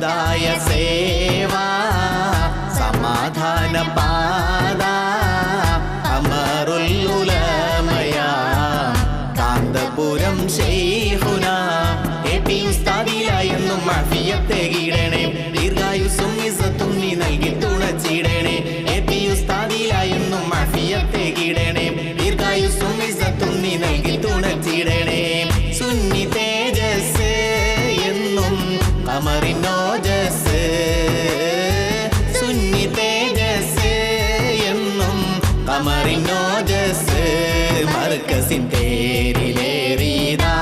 സമുദായ സേവ സമാധാന പാത അമറുൽ ഉലമയ കാന്തപുരം ശൈഖുന എപി ഉസ്താദിലായെന്നും മാഫിയത്തെ കീടണേ ദീർഘായുസ്സും ഇസ്സത്തും നീ നൽകി തുണച്ചിടണേ എപി ഉസ്താദിലായെന്നും മാഫിയത്തെ കീടണേ ദീർഘായുസ്സും ഇസ്സത്തും നീ നൽകി തുണച്ചിടണേ സുന്നി തേജസ് എന്നും ഖമറിനോജസ് സുന്നി തേജസ് എന്നും ഖമറിനോജസ് മർക്കസിൻ തേരിലേറിയതാ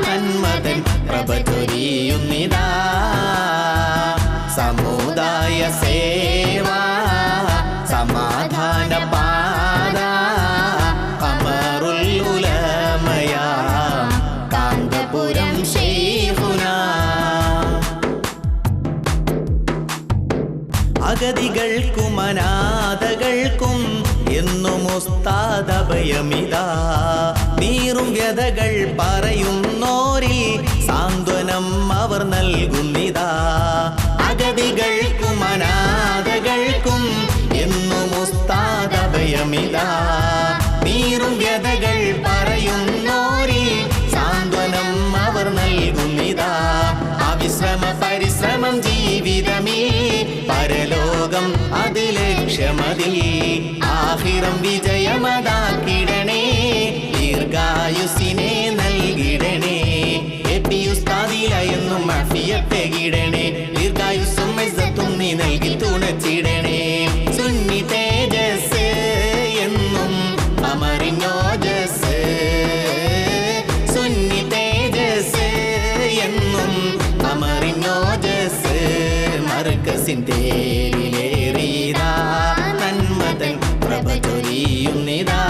നന്മതൻ പ്രഭ ചൊരിയുന്നിതാ സമുദായ സേവ സമാധാന പാത ഖമറുൽ ഉലമയ കാന്തപുരം ശൈഖുന അഗതികൾക്കും അനാഥകൾക്കും എന്നും ഉസ്താദഭയമിതാ നീറും വ്യതകൾ പറയുന്നോരിൽ സാന്ത്വനം അവർ നൽകുന്നിതാ അഗതികൾക്കും അനാഥകൾക്കും എന്നും ഉസ്താദഭയമിതാ നീറും വ്യതകൾ പറയുന്നോരിൽ സാന്ത്വനം അവർ നൽകുന്നിതാ അവിശ്രമ പരിശ്രമം ജീവിതമേ പരലോകം അത് ലക്ഷ്യമതിൽ ആഖിറം വിജയമതാക്കിടണേ ദീർഘായുസിനെ നൽകിടണേ എപി ഉസ്താദിലായെന്നും മാഫിയത്തെ കിടണേ ദീർഘായുസ്സും ഇസ്സത്തും നീ നൽകി തുണച്ചിടണേ സുന്നി തേജസ് എന്നും ഖമറിനോജസ് സുന്നി തേജസ് എന്നും ഖമറിനോജസ് മർക്കസിൻ തേരിലേറിയതാ നന്മതൻ പ്രഭ ചൊരിയുന്നിതാ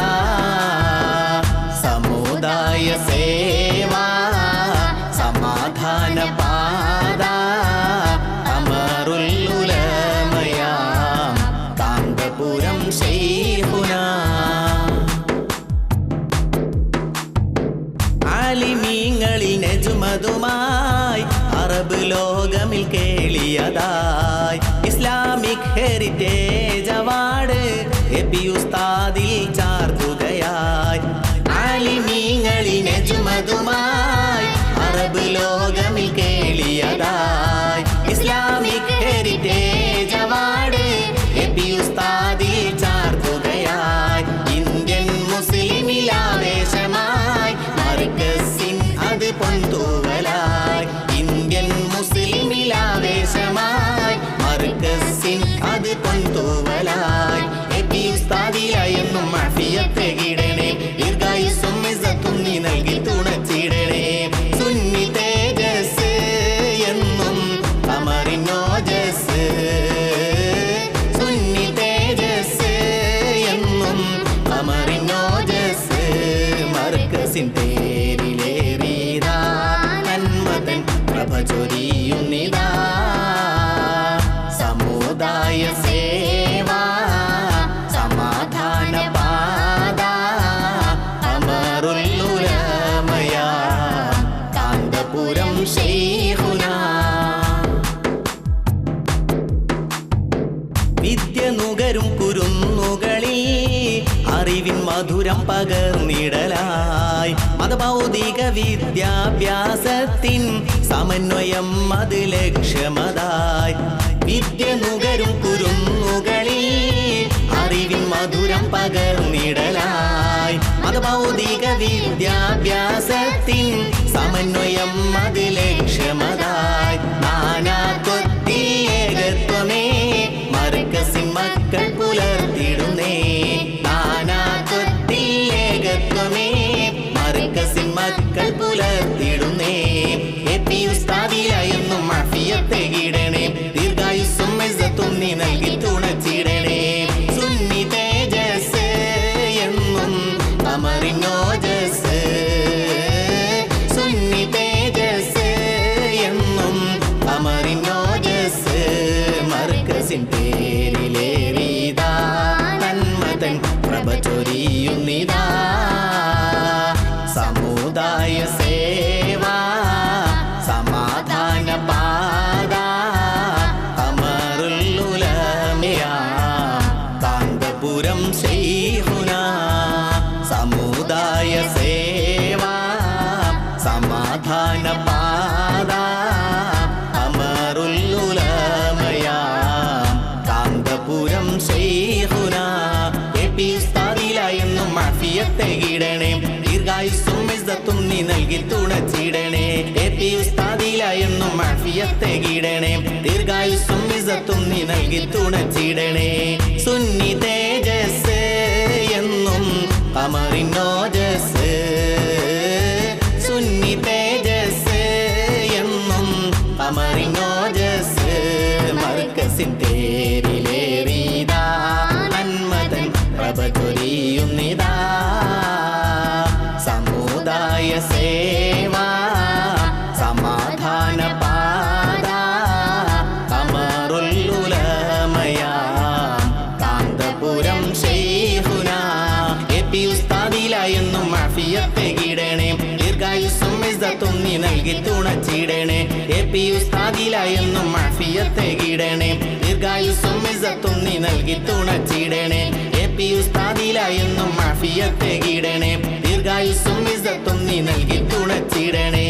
സമുദായ സേവ സമാധാന പാത അമറുൽ ഉലമയ കാന്തപുരം ശൈഖുന ആലിമീങ്ങളിൽ നജ്മതുമായി അറബ് ലോകമിൽ കേളിയതായി ഇസ്ലാമിക് ഹെറിറ്റേജ് അവാർഡ് എപി ഉസ്താദിൽ ചാർത്തുകയായി ആലിമീങ്ങളിൽ നജ്മതുമായി അറബ് ലോകമിൽ കേളിയതായി ഇസ്ലാമിക് ഹെറിറ്റേജ് അവാർഡ് എപി ഉസ്താദിൽ ചാർത്തുകയായി ഇന്ത്യൻ മുസ്ലിമിലാവേശമായി മർക്കസിൻ അത് പൊന്തൂവലായി ഇന്ത്യൻ മുസ്ലിമിലാവേശമായി മർക്കസിൻ അത് പൊന്തൂവലായി എപി ഉസ്താദിലായെന്നും മാഫിയത്തെ കിടണേ ദീർഘായുസ്സും ഇസ്സത്തും നീ നൽകി തുണച്ചിടണേ സുന്നി തേജസ് എന്നും ഖമറിനോജസ് സുന്നി തേജസ് എന്നും ഖമറിനോജസ് മർക്കസിൻ തേരിലേറിയതാ നന്മതൻ പ്രഭ ചൊരിയുന്നിതാ സമുദായ സേവ സമാധാന പാത അമറുൽ ഉലമയ കാന്തപുരം ശൈഖുന വിദ്യ നുകരും കുരുന്നുകളിൽ അറിവിൻ മധുരം പകർന്നിടലായി മതഭൗതിക വിദ്യാഭ്യാസത്തിൻ സമന്വയം അത് ലക്ഷ്യമതായി വിദ്യ നുകരും കുരുന്നുകളിൽ അറിവിൻ മധുരം പകർന്നിടലായി മതഭൗതിക വിദ്യാഭ്യാസത്തിൻ സമന്വയം അത് ലക്ഷ്യമതായി നാനാത്വത്തിൽ ഏകത്വമേ മർക്കസിൻ മക്കൾ പുലർത്തിടുന്നേ നാനാത്വത്തിൽ ഏകത്വമേ മർക്കസിൻ മക്കൾ പുലർത്തിടുന്നേ എപി ഉസ്താദിലായെന്നും മാഫിയത്തെ കിടണേ ദീർഘായുസ്സും ഇസ്സത്തും നീ നൽകി തുണച്ചിടണേ സുന്നി തേജസ് എന്നും ഖമറിനോജസ് സുന്നി തേജസ് എന്നും ഖമറിനോജസ് മർക്കസിൻ തേരിലേറിയതാ നന്മതൻ പ്രഭ ചൊരിയുന്നിതാ സമുദായ സേവ സമാധാന പാത നൽകി തുണച്ചിടണേ AP ഉസ്താദില എന്നും ആഫിയത്തെ കീടണേ ദീർഘായുസ്സും ഇസ്സത്തും നീ നൽകി തുണച്ചിടണേ സുന്നി തേജസ് എന്നും ഖമറിനോജസ് സുന്നി തേജസ് എന്നും ഖമറിനോജസ് മർക്കസിൻ തേരിലേറിയതാ നന്മതൻ പ്രഭ ചൊരിയുന്നിതാ സമുദായ സേവ സമാധാന പാത ഖമറുൽ ഉലമയാം കാന്തപുരം ശൈഖുന AP ഉസ്താദില എന്നും ആഫിയത്തെ കീടണേ ദീർഘായുസ്സും ഇസ്സത്തും നീ നൽകി തുണച്ചിടണേ AP ഉസ്താദില എന്നും ആഫിയത്തെ കീടണേ ദീർഘായുസ്സും ഇസ്സത്തും നീ നൽകി തുണച്ചിടണേ AP ഉസ്താദില എന്നും ആഫിയത്തെ കീടണേ ദീർഘായുസ്സും ഇസ്സത്തും നീ നൽകി തുണച്ചിടണേ